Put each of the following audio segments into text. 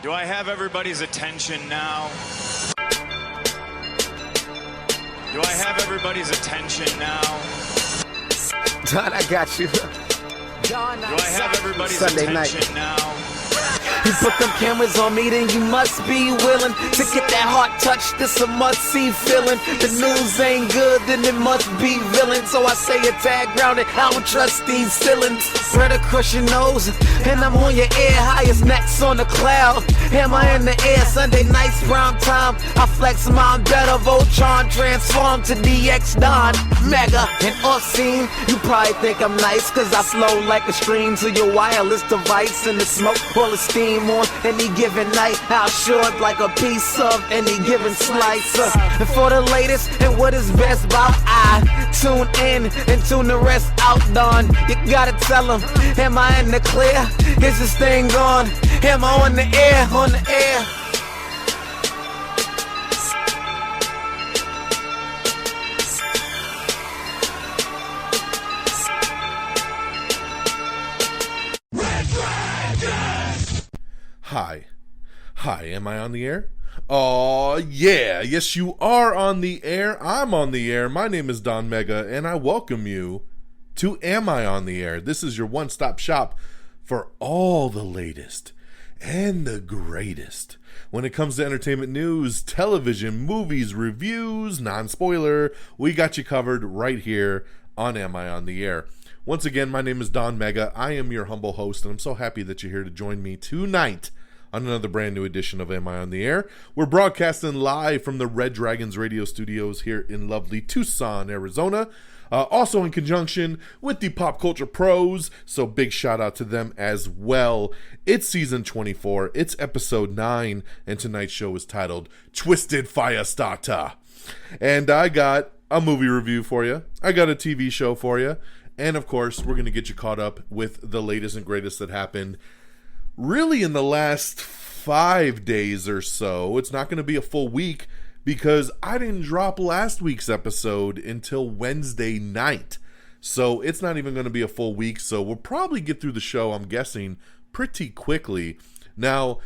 Do I have everybody's attention now? Do I have everybody's attention now? Don, I got you. Do I have everybody's Sunday attention night. now? You put them cameras on me, then you must be willing to get that heart touch. This a must-see feeling. The news ain't good, then it must be villain. So I say a tag grounded, I don't trust these ceilings. Spread across your nose, and I'm on your ear. Highest necks on the cloud, hammer in the air. Sunday nights, prime time. I flex my better, Voltron transform to DX Don, Mega and off-scene. You probably think I'm nice, cause I slow like a stream to your wireless device, and the smoke all the steam on any given night. How short like a piece of any given slice. And for the latest and what is best about, I tune in and tune the rest out. Don, you gotta tell them, am I in the clear? Is this thing on? Am I on the air? On the air? Hi, am I on the air? Oh, yeah, yes you are on the air. I'm on the air. My name is Don Mega, and I welcome you to Am I on the Air? This is your one-stop shop for all the latest and the greatest when it comes to entertainment news, television, movies, reviews, non-spoiler. We got you covered right here on Am I on the Air? Once again, my name is Don Mega. I am your humble host, and I'm so happy that you're here to join me tonight on another brand new edition of Am I on the Air? We're broadcasting live from the Red Dragons radio studios here in lovely Tucson, Arizona. Also in conjunction with the Pop Culture Pros, so big shout out to them as well. It's season 24, it's episode 9, and tonight's show is titled Twisted Firestarter. And I got a movie review for you, I got a TV show for you, and of course, we're going to get you caught up with the latest and greatest that happened really in the last 5 days or so. It's not going to be a full week because I didn't drop last week's episode until Wednesday night. So it's not even going to be a full week. So we'll probably get through the show, I'm guessing, pretty quickly. Now,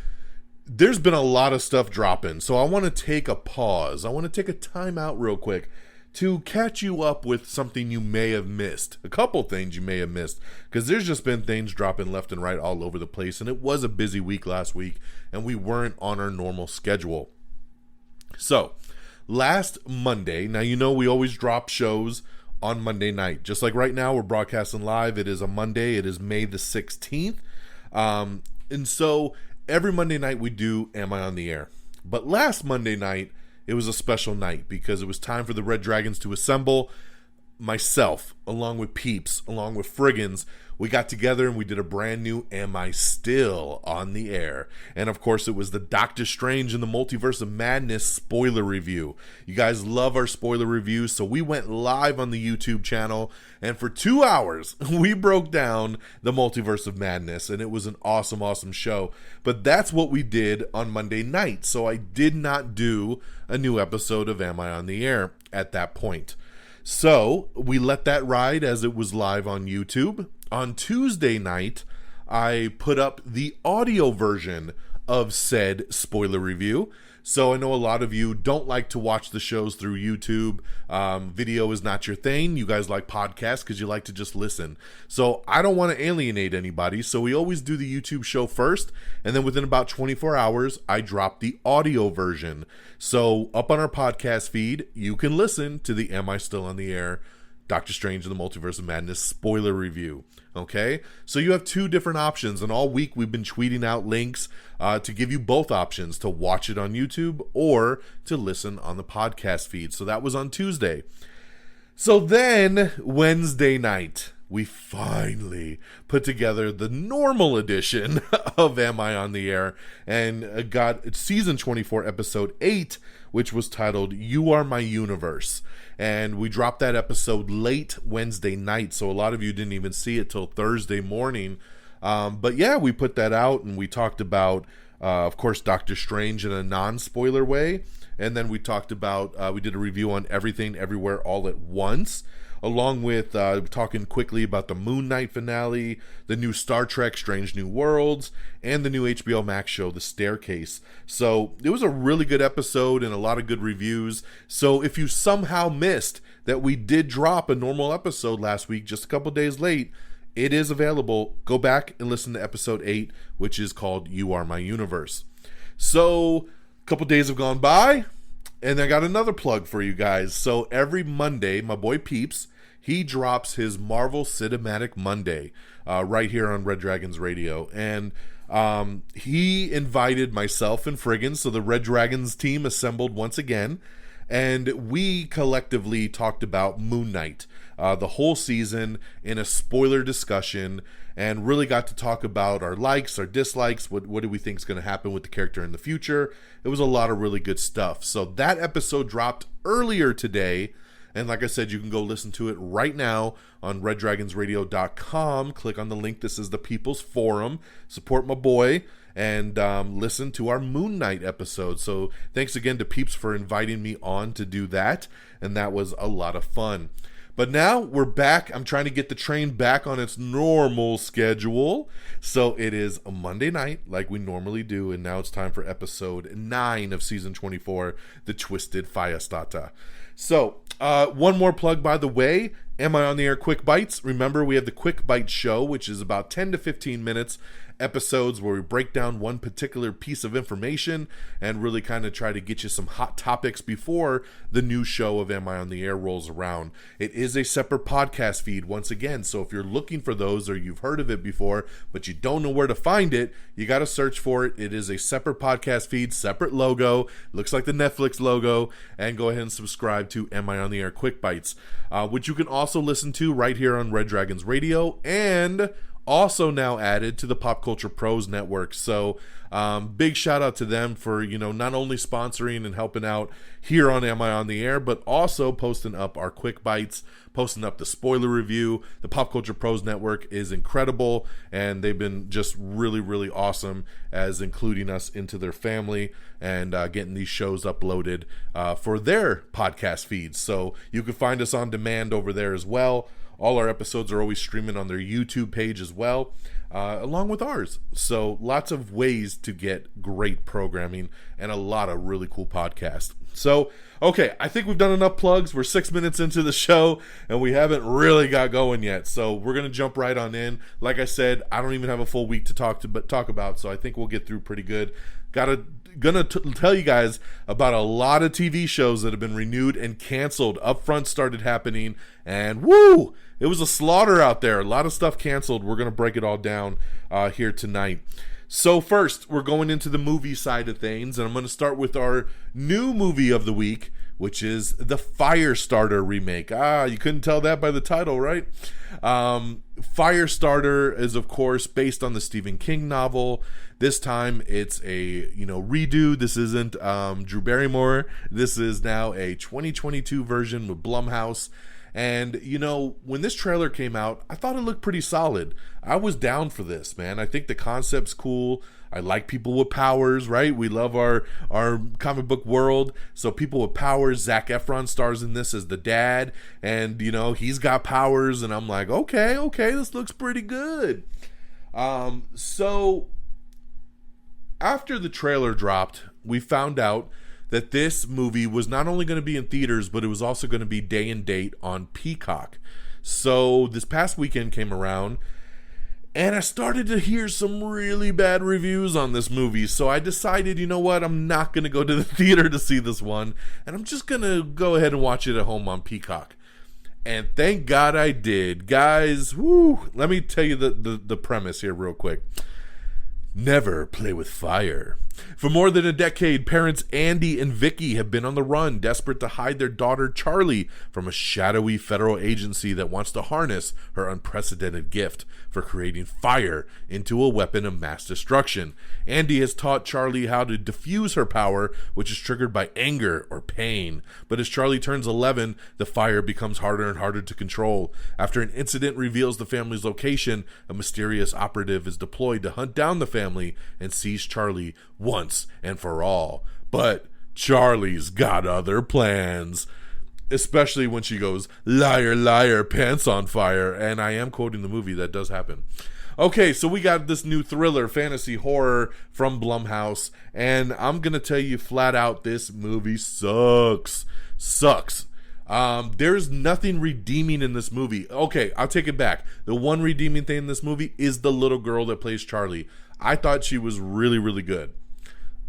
there's been a lot of stuff dropping. So I want to take a pause. I want to take a time out real quick to catch you up with something you may have missed. A couple things you may have missed, because there's just been things dropping left and right all over the place, and it was a busy week last week, and we weren't on our normal schedule. So, last Monday, now you know we always drop shows on Monday night. Just like right now, we're broadcasting live. It is a Monday. It is May the 16th. And so, every Monday night we do Am I on the Air? But last Monday night, it was a special night because it was time for the Red Dragons to assemble. Myself, along with Peeps, along with Friggins, we got together and we did a brand new Am I Still on the Air? And of course, it was the Doctor Strange and the Multiverse of Madness spoiler review. You guys love our spoiler reviews, so we went live on the YouTube channel, and for 2 hours, we broke down the Multiverse of Madness, and it was an awesome, awesome show. But that's what we did on Monday night, so I did not do a new episode of Am I on the Air at that point. So we let that ride as it was live on YouTube. On Tuesday night, I put up the audio version of said spoiler review. So I know a lot of you don't like to watch the shows through YouTube. Video is not your thing. You guys like podcasts because you like to just listen. So I don't want to alienate anybody. So we always do the YouTube show first. And then within about 24 hours, I drop the audio version. So up on our podcast feed, you can listen to the Am I Still on the Air? Doctor Strange and the Multiverse of Madness spoiler review. Okay, so you have two different options, and all week we've been tweeting out links to give you both options, to watch it on YouTube or to listen on the podcast feed. So that was on Tuesday. So then Wednesday night, we finally put together the normal edition of Am I on the Air, and got season 24, episode 8, which was titled You Are My Universe. And we dropped that episode late Wednesday night, so a lot of you didn't even see it till Thursday morning. But yeah, we put that out, and we talked about, of course, Doctor Strange in a non-spoiler way. And then we talked about, we did a review on Everything, Everywhere, All at Once, along with talking quickly about the Moon Knight finale, the new Star Trek Strange New Worlds, and the new HBO Max show, The Staircase. So it was a really good episode and a lot of good reviews. So if you somehow missed that we did drop a normal episode last week, just a couple days late, it is available. Go back and listen to episode 8, which is called You Are My Universe. So a couple days have gone by, and I got another plug for you guys. So every Monday, my boy Peeps, he drops his Marvel Cinematic Monday right here on Red Dragons Radio. And he invited myself and Friggin, so the Red Dragons team assembled once again. And we collectively talked about Moon Knight, the whole season in a spoiler discussion, and really got to talk about our likes, our dislikes, what do we think is going to happen with the character in the future. It was a lot of really good stuff. So that episode dropped earlier today, and like I said, you can go listen to it right now on reddragonsradio.com. Click on the link. This is the People's Forum. Support my boy. And listen to our Moon Knight episode. So thanks again to Peeps for inviting me on to do that. And that was a lot of fun. But now we're back. I'm trying to get the train back on its normal schedule. So it is a Monday night like we normally do. And now it's time for episode 9 of season 24, The Twisted Firestarter. So one more plug, by the way. Am I on the Air Quick Bites? Remember, we have the Quick Bite Show, which is about 10 to 15 minutes episodes where we break down one particular piece of information and really kind of try to get you some hot topics before the new show of Am I on the Air rolls around. It is a separate podcast feed once again, so if you're looking for those or you've heard of it before but you don't know where to find it, you got to search for it. It is a separate podcast feed, separate logo, looks like the Netflix logo, and go ahead and subscribe to Am I on the Air Quick Bites, which you can also listen to right here on Red Dragons Radio, and also now added to the Pop Culture Pros Network. So big shout out to them for, not only sponsoring and helping out here on Am I on the Air, but also posting up our Quick Bites, posting up the spoiler review. The Pop Culture Pros Network is incredible, and they've been just really, really awesome as including us into their family and getting these shows uploaded for their podcast feeds. So you can find us on demand over there as well. All our episodes are always streaming on their YouTube page as well, along with ours. So lots of ways to get great programming and a lot of really cool podcasts. So, okay, I think we've done enough plugs. We're 6 minutes into the show, and we haven't really got going yet. So we're going to jump right on in. Like I said, I don't even have a full week to talk about, so I think we'll get through pretty good. Gonna tell you guys about a lot of TV shows that have been renewed and canceled. Upfront started happening, and woo, it was a slaughter out there. A lot of stuff canceled. We're gonna break it all down here tonight. So first, we're going into the movie side of things, and I'm gonna start with our new movie of the week, which is the Firestarter remake. You couldn't tell that by the title, right? Firestarter is, of course, based on the Stephen King novel. This time it's a redo. This isn't Drew Barrymore. This is now a 2022 version with Blumhouse. And, when this trailer came out, I thought it looked pretty solid. I was down for this, man. I think the concept's cool. I like people with powers, right? We love our comic book world. So people with powers, Zac Efron stars in this as the dad. And, he's got powers. And I'm like, okay, this looks pretty good. So after the trailer dropped, we found out that this movie was not only going to be in theaters, but it was also going to be day and date on Peacock. So this past weekend came around, and I started to hear some really bad reviews on this movie. So I decided, you know what, I'm not going to go to the theater to see this one, and I'm just going to go ahead and watch it at home on Peacock. And thank God I did. Guys, let me tell you the premise here real quick. Never play with fire. For more than a decade, parents Andy and Vicky have been on the run, desperate to hide their daughter Charlie from a shadowy federal agency that wants to harness her unprecedented gift for creating fire into a weapon of mass destruction. Andy has taught Charlie how to diffuse her power, which is triggered by anger or pain. But as Charlie turns 11, the fire becomes harder and harder to control. After an incident reveals the family's location, a mysterious operative is deployed to hunt down the family and seize Charlie once and for all. But Charlie's got other plans. Especially when she goes, liar, liar, pants on fire. And I am quoting the movie. That does happen. Okay, so we got this new thriller, fantasy horror from Blumhouse. And I'm going to tell you flat out, this movie sucks. Sucks. There's nothing redeeming in this movie. Okay, I'll take it back. The one redeeming thing in this movie is the little girl that plays Charlie. I thought she was really, really good.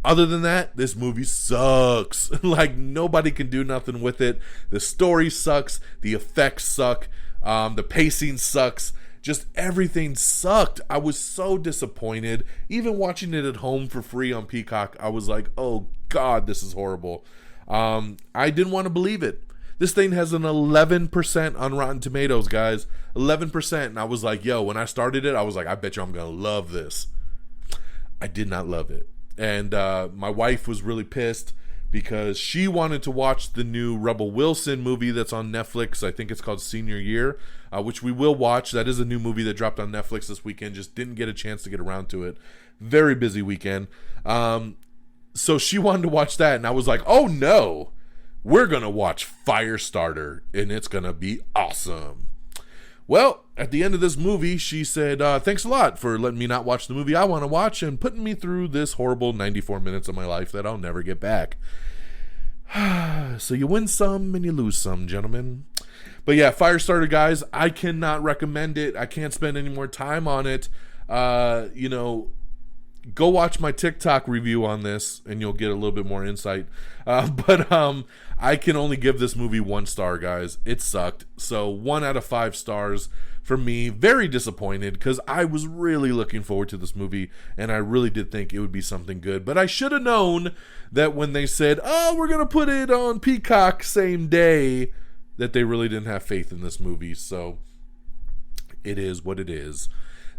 Other than that, this movie sucks. Like, nobody can do nothing with it. The story sucks. The effects suck. The pacing sucks. Just everything sucked. I was so disappointed. Even watching it at home for free on Peacock, I was like, oh God, this is horrible. I didn't want to believe it. This thing has an 11% on Rotten Tomatoes, guys. 11%. And I was like, yo, when I started it, I was like, I bet you I'm going to love this. I did not love it. And my wife was really pissed because she wanted to watch the new Rebel Wilson movie that's on Netflix. I think it's called Senior Year, which we will watch. That is a new movie that dropped on Netflix this weekend. Just didn't get a chance to get around to it. Very busy weekend. So she wanted to watch that, and I was like, oh no, we're going to watch Firestarter, and it's going to be awesome. Well, at the end of this movie, she said, thanks a lot for letting me not watch the movie I want to watch and putting me through this horrible 94 minutes of my life that I'll never get back. So you win some and you lose some, gentlemen. But yeah, Firestarter, guys, I cannot recommend it. I can't spend any more time on it. Go watch my TikTok review on this and you'll get a little bit more insight. But I can only give this movie 1 star, guys. It sucked. So 1 out of 5 stars for me. Very disappointed because I was really looking forward to this movie and I really did think it would be something good. But I should have known that when they said, oh, we're going to put it on Peacock same day, that they really didn't have faith in this movie. So it is what it is.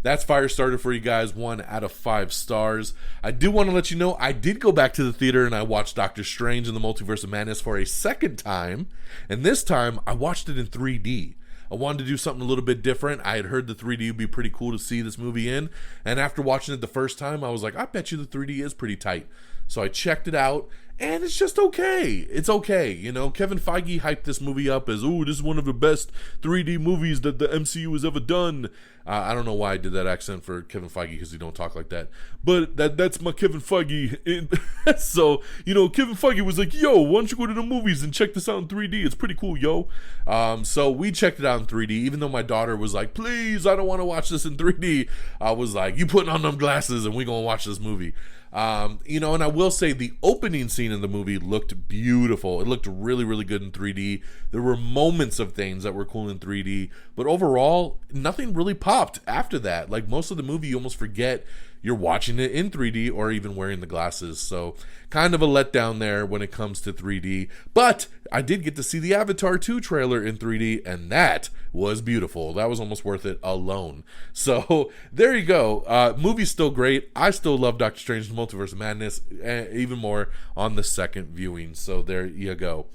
That's Firestarter for you guys, 1 out of 5 stars. I do want to let you know, I did go back to the theater and I watched Doctor Strange in the Multiverse of Madness for a second time. And this time, I watched it in 3D. I wanted to do something a little bit different. I had heard the 3D would be pretty cool to see this movie in. And after watching it the first time, I was like, I bet you the 3D is pretty tight. So I checked it out, and it's just okay. It's okay. You know, Kevin Feige hyped this movie up as, oh, this is one of the best 3D movies that the MCU has ever done. I don't know why I did that accent for Kevin Feige because he don't talk like that. But that's my Kevin Feige. So, you know, Kevin Feige was like, yo, why don't you go to the movies and check this out in 3D? It's pretty cool, yo. So we checked it out in 3D. Even though my daughter was like, please, I don't want to watch this in 3D. I was like, you putting on them glasses and we going to watch this movie. And I will say the opening scene in the movie looked beautiful. It looked really, really good in 3D. There were moments of things that were cool in 3D, but overall, nothing really popped after that. Like most of the movie, you almost forget you're watching it in 3D or even wearing the glasses. So kind of a letdown there when it comes to 3D. But I did get to see the Avatar 2 trailer in 3D, and that was beautiful. That was almost worth it alone. So there you go. Movie's still great. I still love Doctor Strange: The Multiverse of Madness even more on the second viewing. So there you go.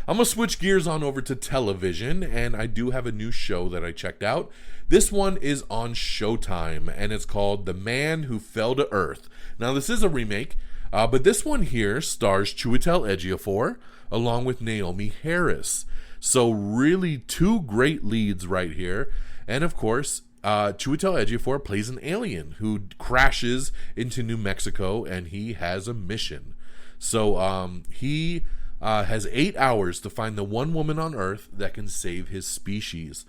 I'm going to switch gears on over to television, and I do have a new show that I checked out. This one is on Showtime, and it's called The Man Who Fell to Earth. Now, this is a remake, but this one here stars Chiwetel Ejiofor along with Naomi Harris. So really 2 great leads right here. And of course, Chiwetel Ejiofor plays an alien who crashes into New Mexico, and he has a mission. So he has 8 hours to find the one woman on Earth that can save his species.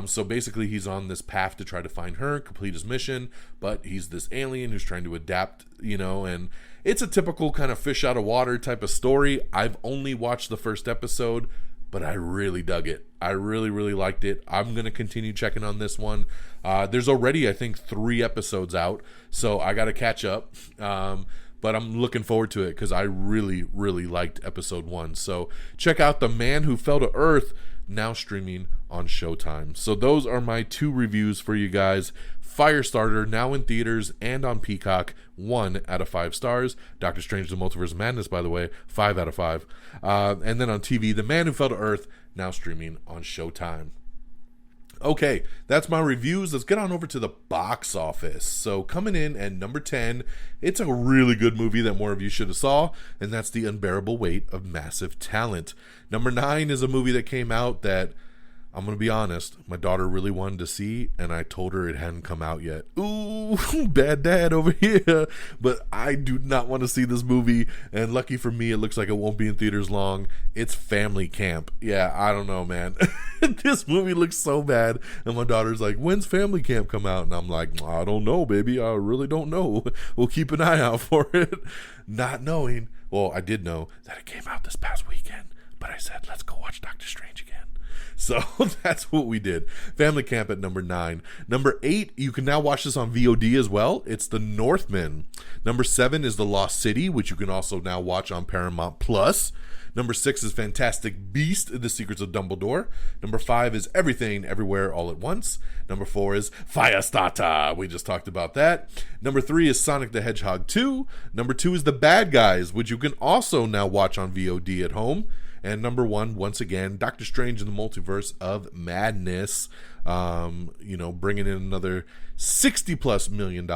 So basically he's on this path to try to find her, complete his mission, but he's this alien who's trying to adapt, and it's a typical kind of fish out of water type of story. I've only watched the first episode, but I really dug it. I really, really liked it. I'm going to continue checking on this one. There's already, I think, 3 episodes out, so I got to catch up. But I'm looking forward to it because I really, really liked episode 1. So check out The Man Who Fell to Earth, now streaming on Showtime. So those are my 2 reviews for you guys. Firestarter, now in theaters and on Peacock, 1 out of 5 stars. Doctor Strange: The Multiverse of Madness, by the way, 5 out of 5. And then on TV, The Man Who Fell to Earth, now streaming on Showtime. Okay, that's my reviews. Let's get on over to the box office. So coming in at number 10, it's a really good movie that more of you should have saw, and that's The Unbearable Weight of Massive Talent. Number 9 is a movie that came out that, I'm going to be honest, my daughter really wanted to see, and I told her it hadn't come out yet. Ooh, bad dad over here. But I do not want to see this movie, and lucky for me, it looks like it won't be in theaters long. It's Family Camp. Yeah, I don't know, man. This movie looks so bad, and my daughter's like, when's Family Camp come out? And I'm like, I don't know, baby. I really don't know. We'll keep an eye out for it. Not knowing, well, I did know that it came out this past weekend, but I said, let's go watch Doctor Strange again. So that's what we did. Family Camp at number 9. Number 8, you can now watch this on VOD as well. It's The Northman. Number 7 is The Lost City, which you can also now watch on Paramount Plus. Number 6 is Fantastic Beast: The Secrets of Dumbledore. Number 5 is Everything Everywhere All at Once. Number 4 is Firestarter. We just talked about that. Number 3 is Sonic the Hedgehog 2. Number 2 is The Bad Guys, which you can also now watch on VOD at home. And number 1, once again, Doctor Strange in the Multiverse of Madness, bringing in another $60+ million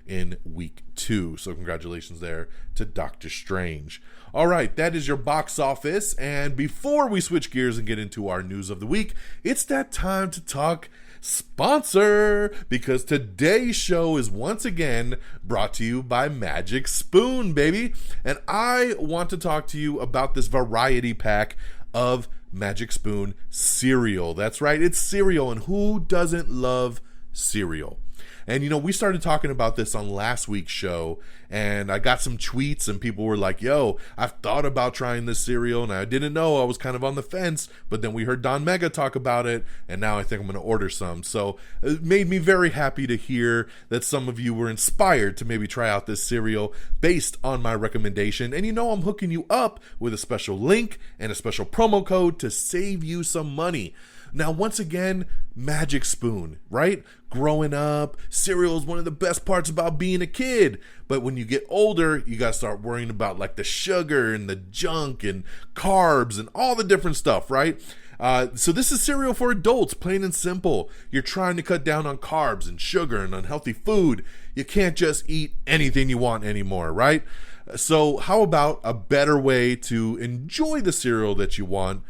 in week 2. So congratulations there to Doctor Strange. All right, that is your box office. And before we switch gears and get into our news of the week, it's that time to talk sponsor, because today's show is once again brought to you by Magic Spoon, baby. And I want to talk to you about this variety pack of Magic Spoon cereal. That's right, it's cereal, and who doesn't love cereal? And, we started talking about this on last week's show, and I got some tweets, and people were like, yo, I've thought about trying this cereal, and I didn't know. I was kind of on the fence, but then we heard Don Mega talk about it, and now I think I'm going to order some. So it made me very happy to hear that some of you were inspired to maybe try out this cereal based on my recommendation. And I'm hooking you up with a special link and a special promo code to save you some money. Now, once again, Magic Spoon, right? Growing up, cereal is one of the best parts about being a kid. But when you get older, you got to start worrying about like the sugar and the junk and carbs and all the different stuff, right? So this is cereal for adults, plain and simple. You're trying to cut down on carbs and sugar and unhealthy food. You can't just eat anything you want anymore, right? So how about a better way to enjoy the cereal that you want,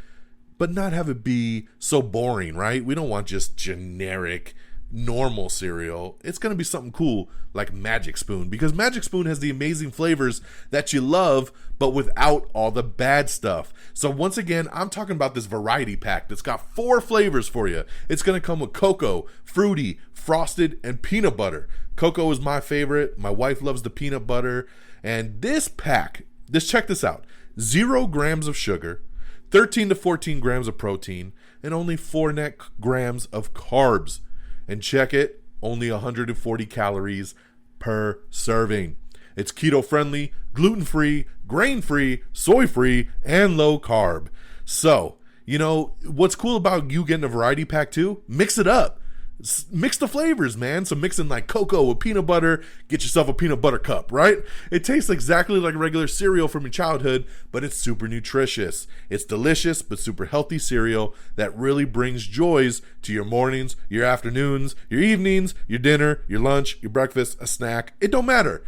but not have it be so boring, right? We don't want just generic, normal cereal. It's going to be something cool like Magic Spoon, because Magic Spoon has the amazing flavors that you love, but without all the bad stuff. So once again, I'm talking about this variety pack that's got 4 flavors for you. It's going to come with cocoa, fruity, frosted, and peanut butter. Cocoa is my favorite. My wife loves the peanut butter. And this pack, check this out, 0 grams of sugar, 13 to 14 grams of protein, and only 4 net grams of carbs. And check it, only 140 calories per serving. It's keto-friendly, gluten-free, grain-free, soy-free, and low carb. So, what's cool about you getting a variety pack too? Mix it up. Mix the flavors, man. So mixing like cocoa with peanut butter, get yourself a peanut butter cup, right? It tastes exactly like regular cereal from your childhood, but it's super nutritious. It's delicious, but super healthy cereal that really brings joys to your mornings, your afternoons, your evenings, your dinner, your lunch, your breakfast, a snack. It don't matter.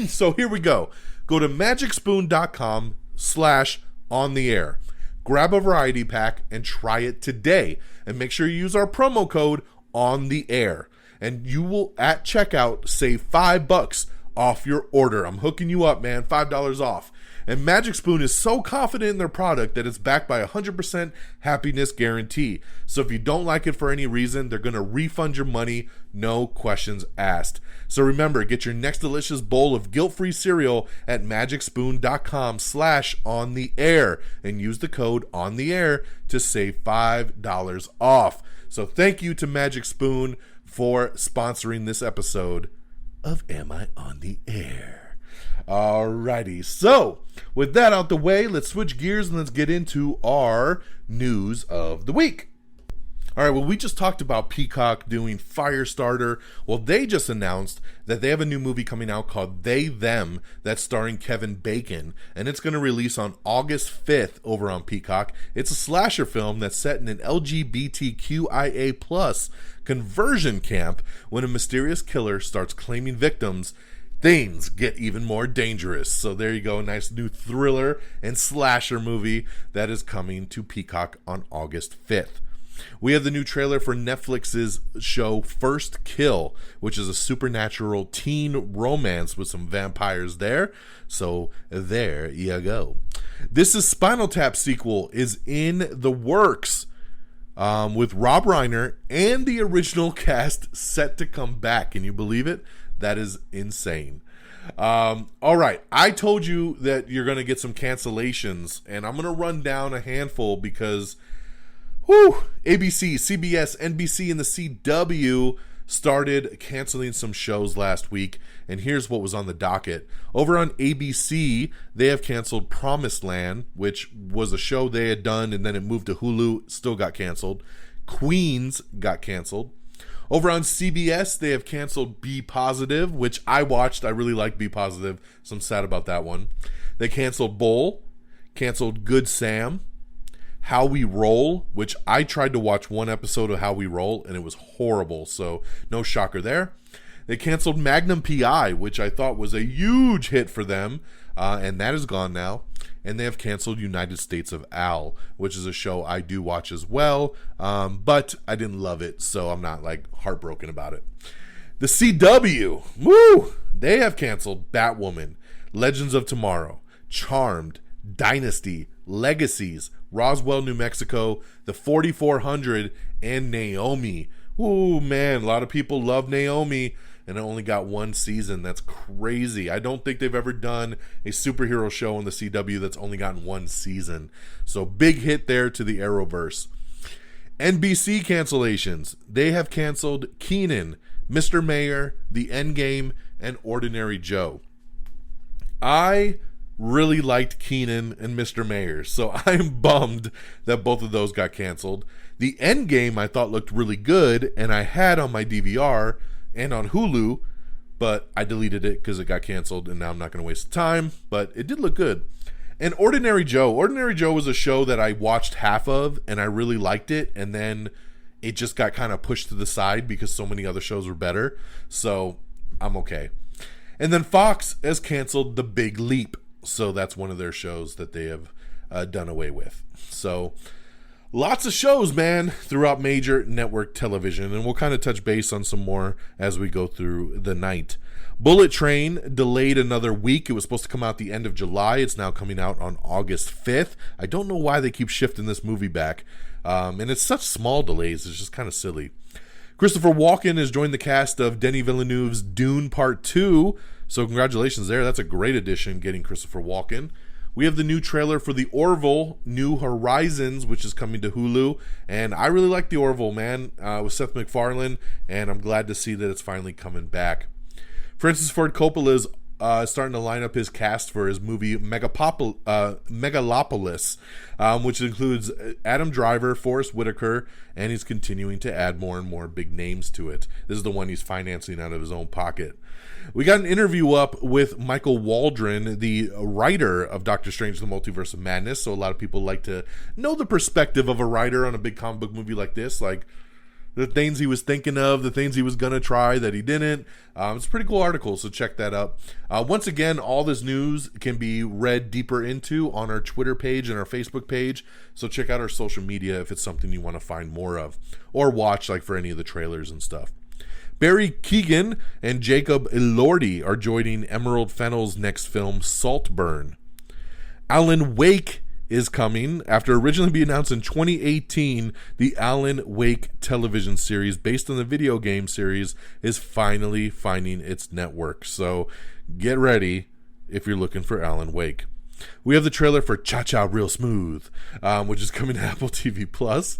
So here we go. Go to magicspoon.com/ontheair. Grab a variety pack and try it today. And make sure you use our promo code on the air, and you will at checkout save $5 off your order. I'm hooking you up, man. $5 off. And Magic Spoon is so confident in their product that it's backed by a 100% happiness guarantee. So if you don't like it for any reason, they're going to refund your money, no questions asked. So remember, get your next delicious bowl of guilt-free cereal at magicspoon.com/ontheair and use the code ontheair to save $5 off. So thank you to Magic Spoon for sponsoring this episode of Am I on the Air? Alrighty, so with that out the way, let's switch gears and let's get into our news of the week. All right, well, we just talked about Peacock doing Firestarter. Well, they just announced that they have a new movie coming out called They, Them that's starring Kevin Bacon, and it's going to release on August 5th over on Peacock. It's a slasher film that's set in an LGBTQIA plus conversion camp. When a mysterious killer starts claiming victims, things get even more dangerous. So there you go, a nice new thriller and slasher movie that is coming to Peacock on August 5th. We have the new trailer for Netflix's show First Kill, which is a supernatural teen romance with some vampires there. So there you go. This is Spinal Tap sequel is in the works, with Rob Reiner and the original cast set to come back. Can you believe it? That is insane. All right. I told you that you're going to get some cancellations, and I'm going to run down a handful because ABC, CBS, NBC, and the CW started canceling some shows last week, and here's what was on the docket. Over on ABC, they have canceled Promised Land, which was a show they had done, and then it moved to Hulu, still got canceled. Queens got canceled. Over on CBS, they have canceled Be Positive, which I watched. I really like Be Positive, so I'm sad about that one. They canceled Bowl, canceled Good Sam, How We Roll, which I tried to watch one episode of How We Roll, and it was horrible, so no shocker there. They canceled Magnum P.I., which I thought was a huge hit for them, and that is gone now. And they have canceled United States of Al, which is a show I do watch as well, but I didn't love it, so I'm not like heartbroken about it. The CW, they have canceled Batwoman, Legends of Tomorrow, Charmed, Dynasty, Legacies, Roswell, New Mexico, The 4400, and Naomi. Ooh, man, a lot of people love Naomi, and it only got one season. That's crazy. I don't think they've ever done a superhero show on the CW that's only gotten one season. So big hit there to the Arrowverse. NBC cancellations. They have canceled Kenan, Mr. Mayor, The Endgame, and Ordinary Joe. I really liked Kenan and Mr. Mayor, so I'm bummed that both of those got canceled. The Endgame I thought looked really good, and I had on my DVR and on Hulu, but I deleted it because it got canceled, and now I'm not going to waste the time, but it did look good. And Ordinary Joe was a show that I watched half of, and I really liked it, and then it just got kind of pushed to the side because so many other shows were better, so I'm okay. And then Fox has canceled The Big Leap, so that's one of their shows that they have done away with. So lots of shows, man, throughout major network television, and we'll kind of touch base on some more as we go through the night. Bullet Train delayed another week. It was supposed to come out the end of July. It's now coming out on August 5th. I don't know why they keep shifting this movie back, and it's such small delays. It's just kind of silly. Christopher Walken has joined the cast of Denis Villeneuve's Dune Part 2, so congratulations there. That's a great addition, getting Christopher Walken. We have the new trailer for The Orville, New Horizons, which is coming to Hulu, and I really like The Orville, man, with Seth MacFarlane, and I'm glad to see that it's finally coming back. Francis Ford Coppola is starting to line up his cast for his movie Megalopolis, which includes Adam Driver, Forrest Whitaker, and he's continuing to add more and more big names to it. This is the one he's financing out of his own pocket. We got an interview up with Michael Waldron, the writer of Doctor Strange: The Multiverse of Madness, so a lot of people like to know the perspective of a writer on a big comic book movie like this, like the things he was thinking of, the things he was going to try that he didn't. It's a pretty cool article, so check that out. Once again, all this news can be read deeper into on our Twitter page and our Facebook page, so check out our social media if it's something you want to find more of, or watch like for any of the trailers and stuff. Barry Keoghan and Jacob Elordi are joining Emerald Fennell's next film, Saltburn. Alan Wake is coming. After originally being announced in 2018, the Alan Wake television series, based on the video game series, is finally finding its network. So get ready if you're looking for Alan Wake. We have the trailer for Cha-Cha Real Smooth, which is coming to Apple TV+.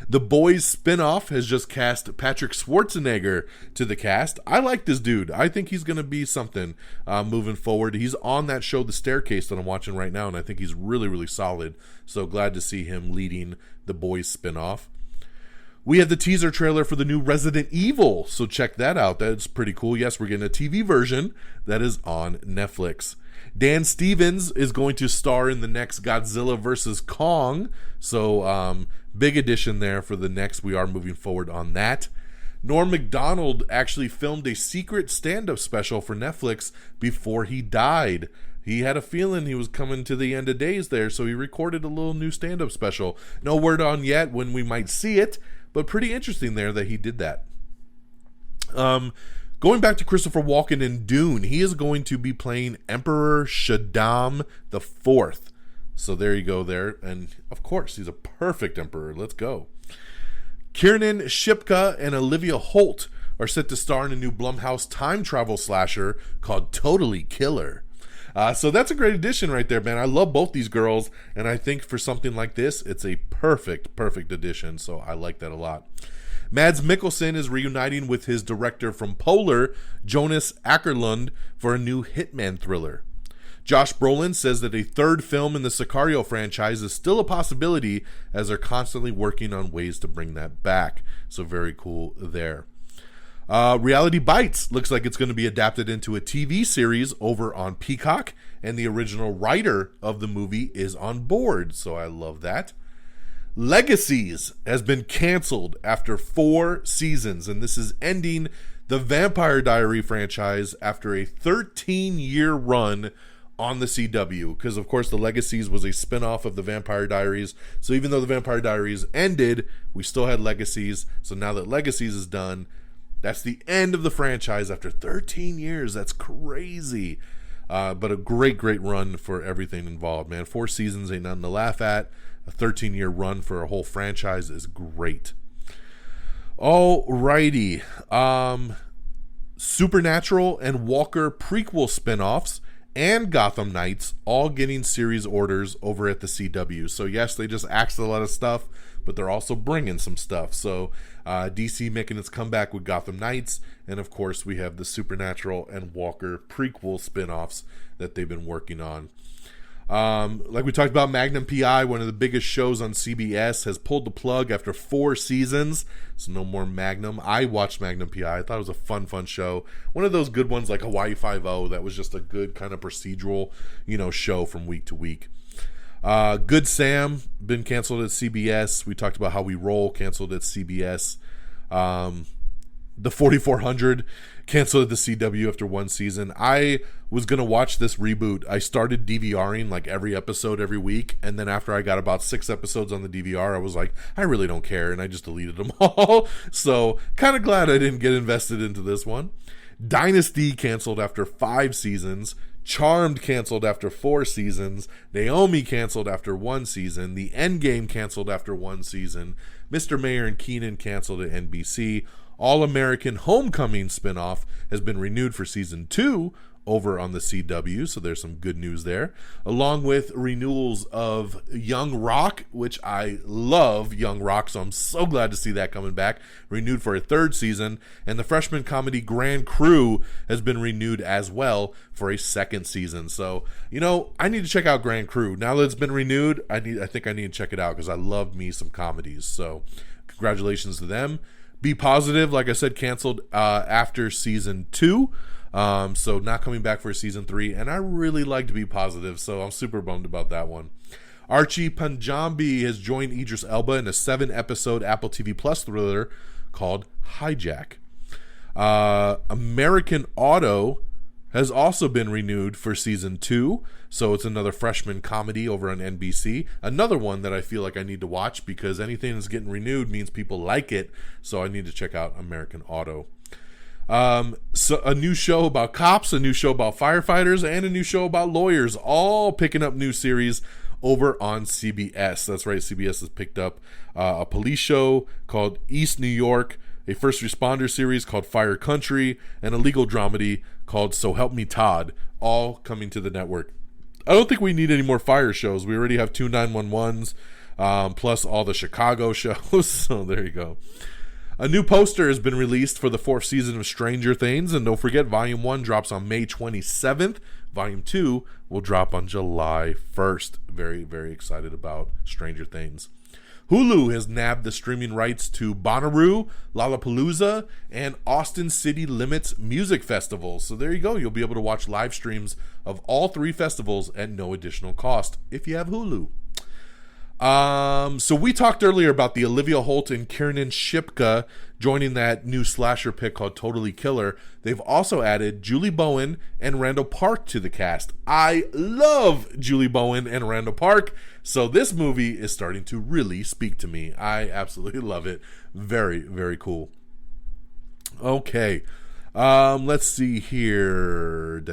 The Boys spinoff has just cast Patrick Schwarzenegger to the cast. I like this dude. I think he's going to be something moving forward. He's on that show, The Staircase, that I'm watching right now, and I think he's really, really solid. So glad to see him leading the Boys spinoff. We have the teaser trailer for the new Resident Evil, so check that out. That's pretty cool. Yes, we're getting a TV version that is on Netflix. Dan Stevens is going to star in the next Godzilla vs. Kong, so big addition there for the next. We are moving forward on that. Norm Macdonald actually filmed a secret stand-up special for Netflix before he died. He had a feeling he was coming to the end of days there, so he recorded a little new stand-up special. No word on yet when we might see it, but pretty interesting there that he did that. Going back to Christopher Walken in Dune, he is going to be playing Emperor Shaddam IV. So there you go there. And of course, he's a perfect emperor. Let's go. Kiernan Shipka and Olivia Holt are set to star in a new Blumhouse time travel slasher called Totally Killer. So that's a great addition right there, man. I love both these girls, and I think for something like this, it's a perfect addition. So I like that a lot. Mads Mikkelsen is reuniting with his director from Polar, Jonas Åkerlund, for a new Hitman thriller. Josh Brolin says that a third film in the Sicario franchise is still a possibility, as they're constantly working on ways to bring that back. So very cool there. Reality Bites looks like it's going to be adapted into a TV series over on Peacock, and the original writer of the movie is on board, so I love that. Legacies has been canceled after 4 seasons, and this is ending the Vampire Diary franchise after a 13-year run on the CW, because of course the Legacies was a spin-off of the Vampire Diaries. So even though the Vampire Diaries ended, we still had Legacies. So now that Legacies is done, that's the end of the franchise after 13 years. That's crazy. But a great run for everything involved, man. 4 seasons ain't nothing to laugh at. A 13-year run for a whole franchise is great. Alrighty. Supernatural and Walker prequel spinoffs and Gotham Knights all getting series orders over at the CW. So yes, they just axed a lot of stuff, but they're also bringing some stuff. So DC making its comeback with Gotham Knights, and of course we have the Supernatural and Walker prequel spinoffs that they've been working on. Like we talked about, Magnum P.I., one of the biggest shows on CBS, has pulled the plug after 4 seasons, so no more Magnum. I watched Magnum P.I. I thought it was a fun show. One of those good ones like Hawaii Five-0 that was just a good kind of procedural, show from week to week. Good Sam, been canceled at CBS. We talked about How We Roll, canceled at CBS. The 4400 canceled at the CW after 1 season. I was going to watch this reboot. I started DVRing like every episode every week, and then after I got about 6 episodes on the DVR, I was like, I really don't care, and I just deleted them all. So kind of glad I didn't get invested into this one. Dynasty canceled after 5 seasons. Charmed canceled after 4 seasons. Naomi canceled after 1 season. The Endgame canceled after 1 season. Mr. Mayor and Keenan canceled at NBC. All-American Homecoming spinoff has been renewed for season 2 over on the CW, so there's some good news there, along with renewals of Young Rock, which I love Young Rock, so I'm so glad to see that coming back, renewed for a 3rd season, and the freshman comedy Grand Crew has been renewed as well for a 2nd season. So, I need to check out Grand Crew. Now that it's been renewed, I think I need to check it out because I love me some comedies. So, congratulations to them. Be Positive, like I said, canceled after season 2. So not coming back for season 3. And I really liked Be Positive, so I'm super bummed about that one. Archie Panjabi has joined Idris Elba in a 7-episode Apple TV Plus thriller called Hijack. American Auto has also been renewed for season 2. So it's another freshman comedy over on NBC. Another one that I feel like I need to watch because anything that's getting renewed means people like it. So I need to check out American Auto. So a new show about cops, a new show about firefighters, and a new show about lawyers, all picking up new series over on CBS. That's right, CBS has picked up a police show called East New York, a first responder series called Fire Country, and a legal dramedy called So Help Me Todd, all coming to the network. I don't think we need any more fire shows. We already have 2 911s, plus all the Chicago shows, so there you go. A new poster has been released for the 4th season of Stranger Things, and don't forget, Volume 1 drops on May 27th. Volume 2 will drop on July 1st. Very, very excited about Stranger Things. Hulu has nabbed the streaming rights to Bonnaroo, Lollapalooza, and Austin City Limits music festivals. So there you go. You'll be able to watch live streams of all 3 festivals at no additional cost if you have Hulu. So we talked earlier about the Olivia Holt and Kiernan Shipka joining that new slasher pick called Totally Killer. They've also added Julie Bowen and Randall Park to the cast. I love Julie Bowen and Randall Park, so this movie is starting to really speak to me. I absolutely love it. Very, very cool. Okay. Let's see here.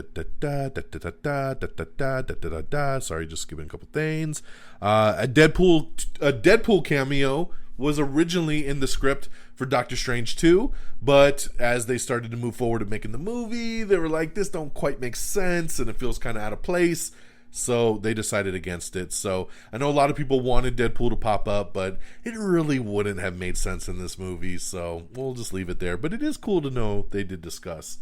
Sorry, just skipping a couple things. A Deadpool cameo was originally in the script for Doctor Strange 2, but as they started to move forward with making the movie, they were like, this don't quite make sense, and it feels kind of out of place. So they decided against it. So I know a lot of people wanted Deadpool to pop up, but it really wouldn't have made sense in this movie. So we'll just leave it there. But it is cool to know they did discuss.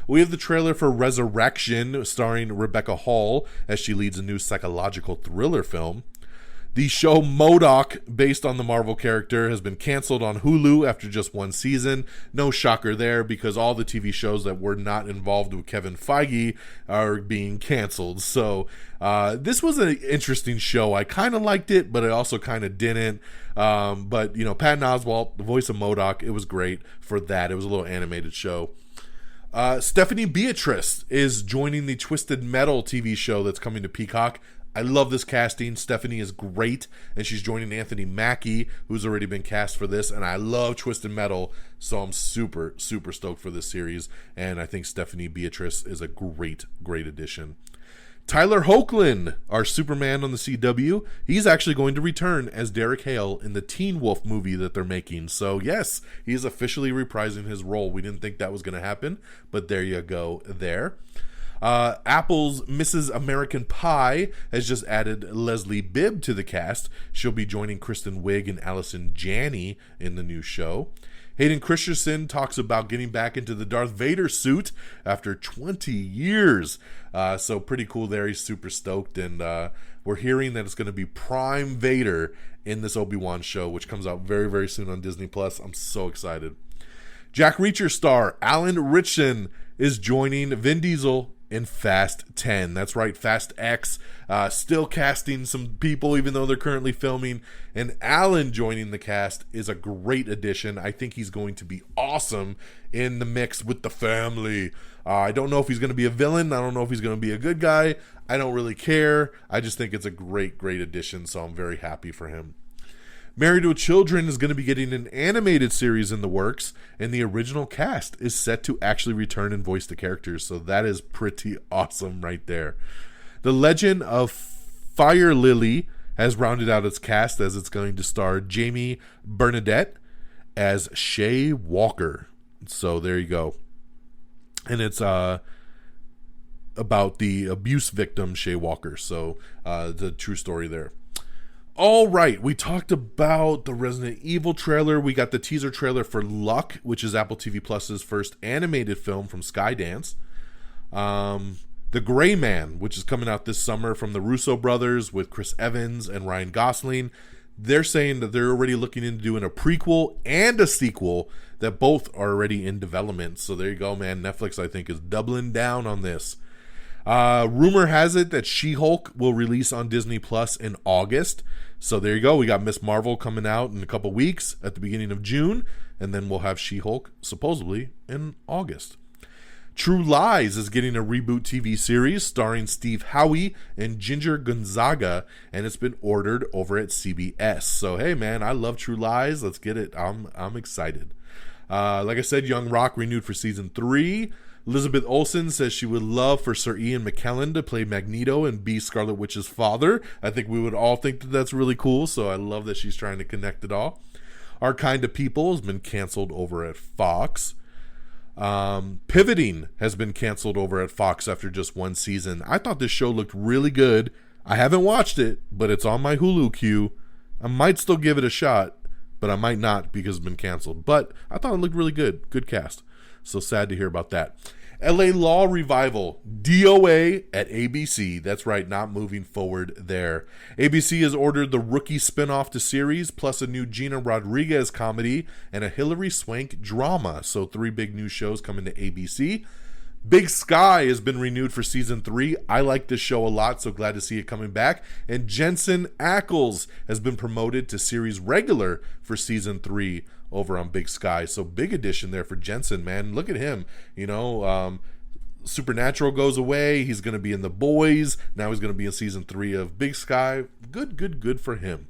We have the trailer for Resurrection, starring Rebecca Hall as she leads a new psychological thriller film. The show MODOK, based on the Marvel character, has been canceled on Hulu after just 1 season. No shocker there, because all the TV shows that were not involved with Kevin Feige are being canceled. So this was an interesting show. I kind of liked it, but I also kind of didn't. But, you know, Patton Oswalt, the voice of MODOK, it was great for that. It was a little animated show. Stephanie Beatrice is joining the Twisted Metal TV show that's coming to Peacock. I love this casting. Stephanie is great, and she's joining Anthony Mackie, who's already been cast for this, and I love Twisted Metal, so I'm super, super stoked for this series, and I think Stephanie Beatrice is a great, great addition. Tyler Hoechlin, our Superman on the CW, he's actually going to return as Derek Hale in the Teen Wolf movie that they're making. So yes, he's officially reprising his role. We didn't think that was going to happen, but there you go there. Apple's Mrs. American Pie has just added Leslie Bibb to the cast. She'll be joining Kristen Wiig and Allison Janney in the new show. Hayden Christensen talks about getting back into the Darth Vader suit after 20 years. So pretty cool there. He's super stoked. And we're hearing that it's going to be Prime Vader in this Obi-Wan show, which comes out very, very soon on Disney+. I'm so excited. Jack Reacher star Alan Ritchson is joining Vin Diesel in Fast 10. That's right, Fast X. Still casting some people, even though they're currently filming. And Alan joining the cast is a great addition. I think he's going to be awesome in the mix with the family. I don't know if he's going to be a villain. I don't know if he's going to be a good guy. I don't really care. I just think it's a great, great addition, so I'm very happy for him. Married with Children is going to be getting an animated series in the works, and the original cast is set to actually return and voice the characters, so that is pretty awesome right there. The Legend of Fire Lily has rounded out its cast, as it's going to star Jamie Bernadette as Shay Walker. So there you go. And it's about the abuse victim Shay Walker, so the true story there. All right, we talked about the Resident Evil trailer. We got the teaser trailer for Luck, which is Apple TV Plus's first animated film from Skydance. The Gray Man, which is coming out this summer from the Russo brothers with Chris Evans and Ryan Gosling. They're saying that they're already looking into doing a prequel and a sequel that both are already in development. So there you go, man. Netflix, I think, is doubling down on this. Rumor has it that She-Hulk will release on Disney Plus in August. So there you go. We got Miss Marvel coming out in a couple weeks at the beginning of June, and then we'll have She-Hulk supposedly in August. True Lies is getting a reboot TV series starring Steve Howey and Ginger Gonzaga, and it's been ordered over at CBS. So hey, man, I love True Lies. Let's get it. I'm excited. Like I said, Young Rock renewed for season 3. Elizabeth Olsen says she would love for Sir Ian McKellen to play Magneto and be Scarlet Witch's father. I think we would all think that that's really cool, so I love that she's trying to connect it all. Our Kind of People has been canceled over at Fox. Pivoting has been canceled over at Fox after just 1 season. I thought this show looked really good. I haven't watched it, but it's on my Hulu queue. I might still give it a shot, but I might not because it's been canceled. But I thought it looked really good. Good cast. So sad to hear about that. LA Law Revival, DOA at ABC. That's right, not moving forward there. ABC has ordered the Rookie spinoff to series, plus a new Gina Rodriguez comedy and a Hilary Swank drama. So 3 big new shows coming to ABC. Big Sky has been renewed for season 3. I like this show a lot, so glad to see it coming back. And Jensen Ackles has been promoted to series regular for season 3 over on Big Sky. So big addition there for Jensen, man. Look at him. Supernatural goes away. He's going to be in The Boys. Now he's going to be in season 3 of Big Sky. Good for him.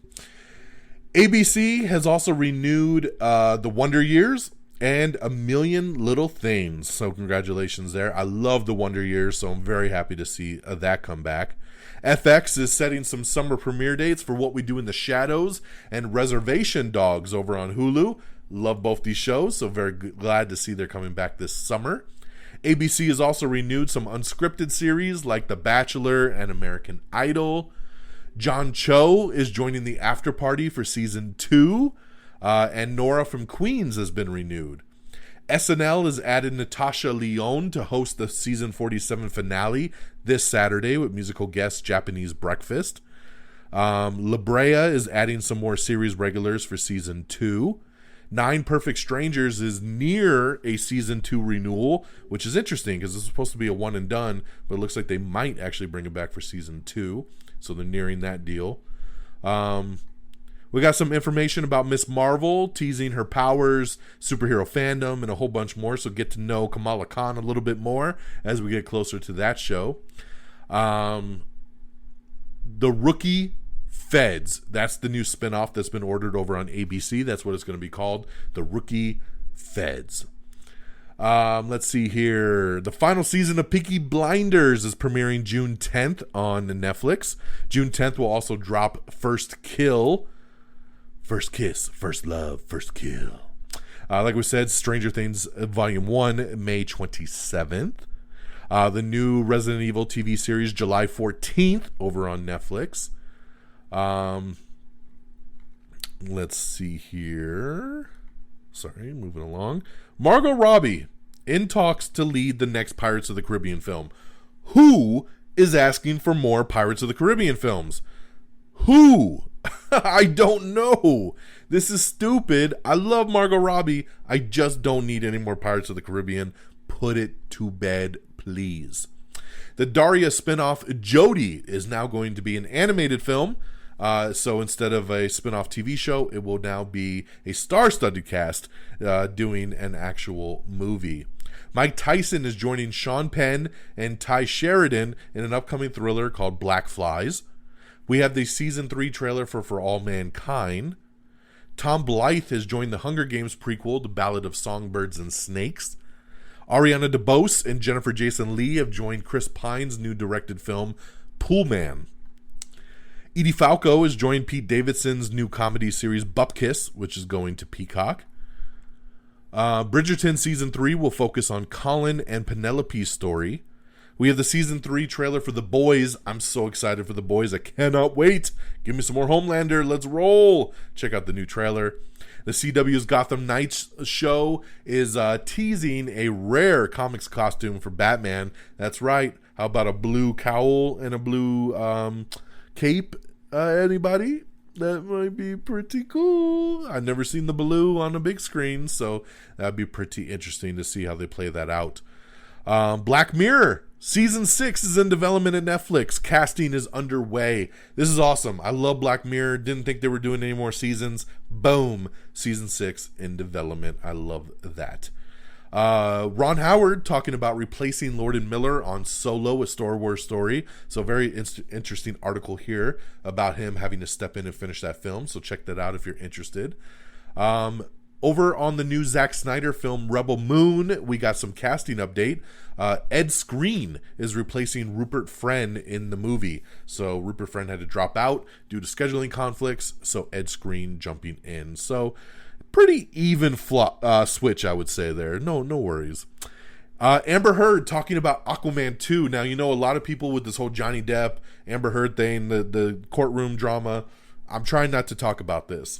ABC has also renewed The Wonder Years and A Million Little Things. So congratulations there. I love The Wonder Years, so I'm very happy to see that come back. FX is setting some summer premiere dates for What We Do in the Shadows and Reservation Dogs over on Hulu. Love both these shows, so very glad to see they're coming back this summer. ABC has also renewed some unscripted series like The Bachelor and American Idol. John Cho is joining the After Party for season 2. And Nora from Queens has been renewed. SNL has added Natasha Lyonne to host the season 47 finale this Saturday with musical guest Japanese Breakfast. La Brea is adding some more series regulars for season 2. 9 Perfect Strangers is near a season 2 renewal, which is interesting because it's supposed to be a one and done, but it looks like they might actually bring it back for season 2. So they're nearing that deal. We got some information about Miss Marvel, teasing her powers, superhero fandom, and a whole bunch more. So get to know Kamala Khan a little bit more as we get closer to that show. The Rookie Feds. That's the new spinoff that's been ordered over on ABC. That's what it's going to be called. The Rookie Feds. Let's see here. The final season of Peaky Blinders is premiering June 10th on Netflix. June 10th will also drop First Kill. First Kiss, First Love, First Kill. Like we said, Stranger Things Volume 1, May 27th. The new Resident Evil TV series, July 14th, over on Netflix. Let's see here. Sorry, moving along. Margot Robbie in talks to lead the next Pirates of the Caribbean film. Who is asking for more Pirates of the Caribbean films? Who? I don't know. This is stupid. I love Margot Robbie. I just don't need any more Pirates of the Caribbean. Put it to bed, please. The Daria spinoff Jodie is now going to be an animated film. So instead of a spinoff TV show, it will now be a star-studded cast doing an actual movie. Mike Tyson is joining Sean Penn and Ty Sheridan in an upcoming thriller called Black Flies. We have the season 3 trailer for All Mankind. Tom Blythe has joined the Hunger Games prequel, The Ballad of Songbirds and Snakes. Ariana DeBose and Jennifer Jason Leigh have joined Chris Pine's new directed film, Pool Man. Edie Falco has joined Pete Davidson's new comedy series, Bupkis, which is going to Peacock. Bridgerton season 3 will focus on Colin and Penelope's story. We have the season 3 trailer for The Boys. I'm so excited for The Boys. I cannot wait. Give me some more Homelander. Let's roll. Check out the new trailer. The CW's Gotham Knights show is teasing a rare comics costume for Batman. That's right. How about a blue cowl and a blue cape? Anybody? That might be pretty cool. I've never seen the blue on a big screen, so that'd be pretty interesting to see how they play that out. Black Mirror season 6 is in development at Netflix. Casting is underway. This is awesome. I love Black Mirror. Didn't think they were doing any more seasons. Boom. Season 6 in development. I love that. Ron Howard talking about replacing Lord and Miller on Solo, a Star Wars story. So very interesting article here about him having to step in and finish that film. So check that out if you're interested. Over on the new Zack Snyder film Rebel Moon, we got some casting update. Ed Skrein is replacing Rupert Friend in the movie. So Rupert Friend had to drop out due to scheduling conflicts, so Ed Skrein jumping in. So pretty even switch, I would say there. No worries. Amber Heard talking about Aquaman 2. Now, you know, a lot of people with this whole Johnny Depp, Amber Heard thing, the courtroom drama. I'm trying not to talk about this.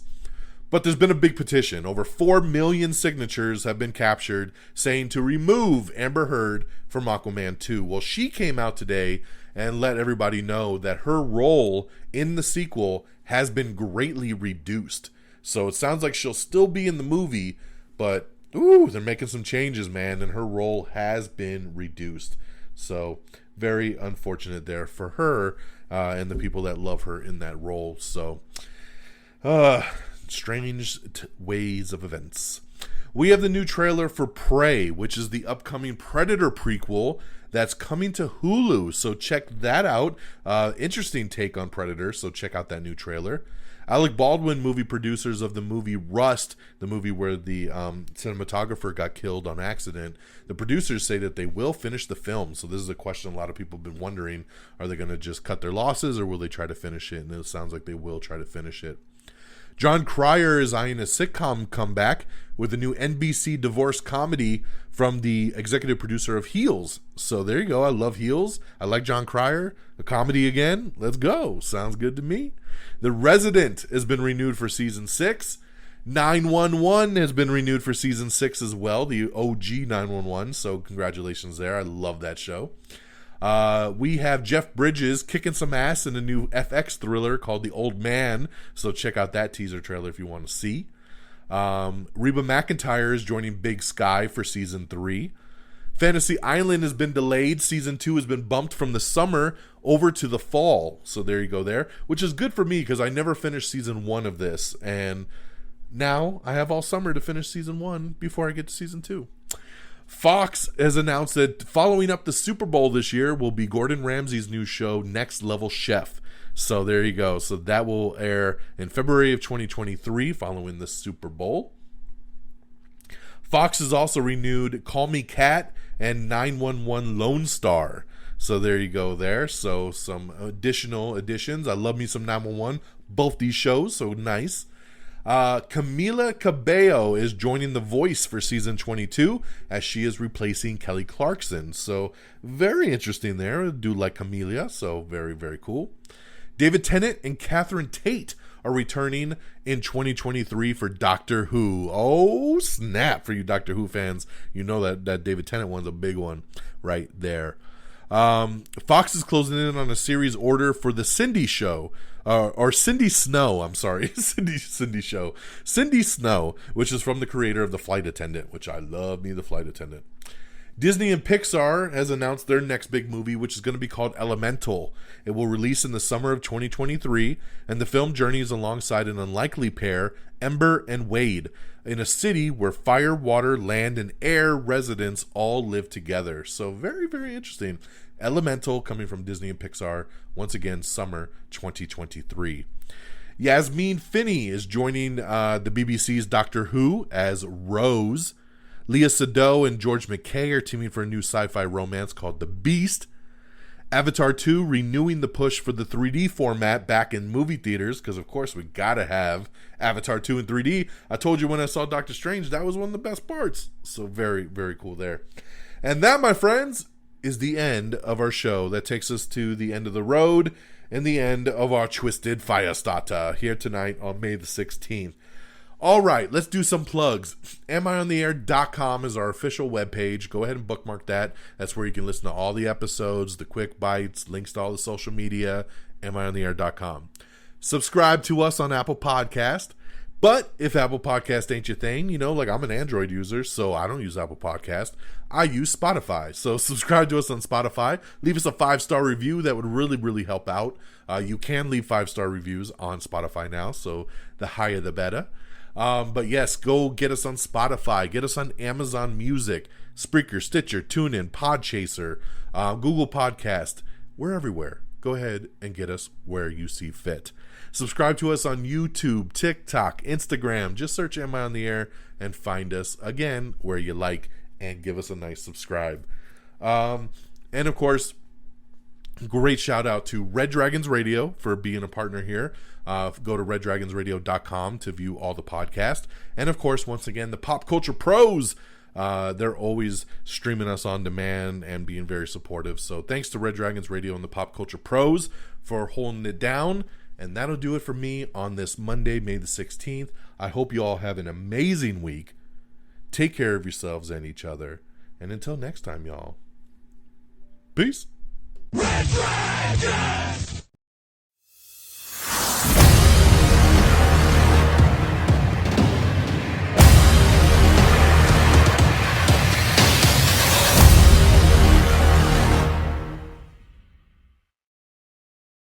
But there's been a big petition. Over 4 million signatures have been captured saying to remove Amber Heard from Aquaman 2. Well, she came out today and let everybody know that her role in the sequel has been greatly reduced. So it sounds like she'll still be in the movie, but they're making some changes, man, and her role has been reduced. So very unfortunate there for her and the people that love her in that role. So strange ways of events. We have the new trailer for Prey, which is the upcoming Predator prequel that's coming to Hulu. So check that out. Interesting take on Predator, so check out that new trailer. Alec Baldwin, movie producers of the movie Rust, the movie where the cinematographer got killed on accident, the producers say that they will finish the film. So this is a question a lot of people have been wondering. Are they going to just cut their losses, or will they try to finish it? And it sounds like they will try to finish it. John Cryer is eyeing a sitcom comeback with a new NBC divorce comedy from the executive producer of Heels. So there you go. I love Heels. I like John Cryer. A comedy again. Let's go. Sounds good to me. The Resident has been renewed for season 6. 911 has been renewed for season 6 as well. The OG 911. So congratulations there. I love that show. We have Jeff Bridges kicking some ass in a new FX thriller called The Old Man. So check out that teaser trailer if you want to see. Reba McEntire is joining Big Sky for season 3. Fantasy Island has been delayed. Season 2 has been bumped from the summer over to the fall. So there you go there, which is good for me because I never finished season 1 of this. And now I have all summer to finish season 1 before I get to season 2. Fox has announced that following up the Super Bowl this year will be Gordon Ramsay's new show, Next Level Chef. So there you go. So that will air in February of 2023 following the Super Bowl. Fox has also renewed Call Me Kat and 911 Lone Star. So there you go there. So some additional additions. I love me some 911. Both these shows, so nice. Camila Cabello is joining The Voice for season 22 as she is replacing Kelly Clarkson. So very interesting there. I do like Camila, so very, very cool. David Tennant and Catherine Tate are returning in 2023 for Doctor Who. Oh, snap for you Doctor Who fans. You know that David Tennant one's a big one right there. Fox is closing in on a series order for The Cindy Show. Or Cindy Snow, I'm sorry. Cindy Show. Cindy Snow, which is from the creator of The Flight Attendant, which I love me, The Flight Attendant. Disney and Pixar has announced their next big movie, which is going to be called Elemental. It will release in the summer of 2023, and the film journeys alongside an unlikely pair, Ember and Wade, in a city where fire, water, land, and air residents all live together. So very, very interesting. Elemental, coming from Disney and Pixar, once again, summer 2023. Yasmine Finney is joining the BBC's Doctor Who as Rose. Leah Sado and George McKay are teaming for a new sci-fi romance called The Beast. Avatar 2 renewing the push for the 3D format back in movie theaters, because of course we gotta have Avatar 2 in 3D. I told you when I saw Doctor Strange, that was one of the best parts. So very, very cool there. And that, my friends, is the end of our show. That takes us to the end of the road and the end of our Twisted Firestarter here tonight on May the 16th. All right, let's do some plugs. AmIOnTheAir.com is our official webpage. Go ahead and bookmark that. That's where you can listen to all the episodes, the quick bites, links to all the social media, AmIOnTheAir.com. Subscribe to us on Apple Podcast. But if Apple Podcast ain't your thing, you know, like I'm an Android user, so I don't use Apple Podcast. I use Spotify. So subscribe to us on Spotify. Leave us a 5-star review. That would really, really help out. You can leave 5-star reviews on Spotify now, so the higher the better. But yes, go get us on Spotify. Get us on Amazon Music, Spreaker, Stitcher, TuneIn, Podchaser, Google Podcast. We're everywhere. Go ahead and get us where you see fit. Subscribe to us on YouTube, TikTok, Instagram. Just search Am I on the Air and find us, again, where you like, and give us a nice subscribe. And of course, great shout out to Red Dragons Radio for being a partner here. Go to reddragonsradio.com to view all the podcasts. And of course, once again, the Pop Culture Pros. They're always streaming us on demand and being very supportive. So thanks to Red Dragons Radio and the Pop Culture Pros for holding it down. And that'll do it for me on this Monday, May the 16th. I hope you all have an amazing week. Take care of yourselves and each other. And until next time, y'all. Peace. Red Dragons!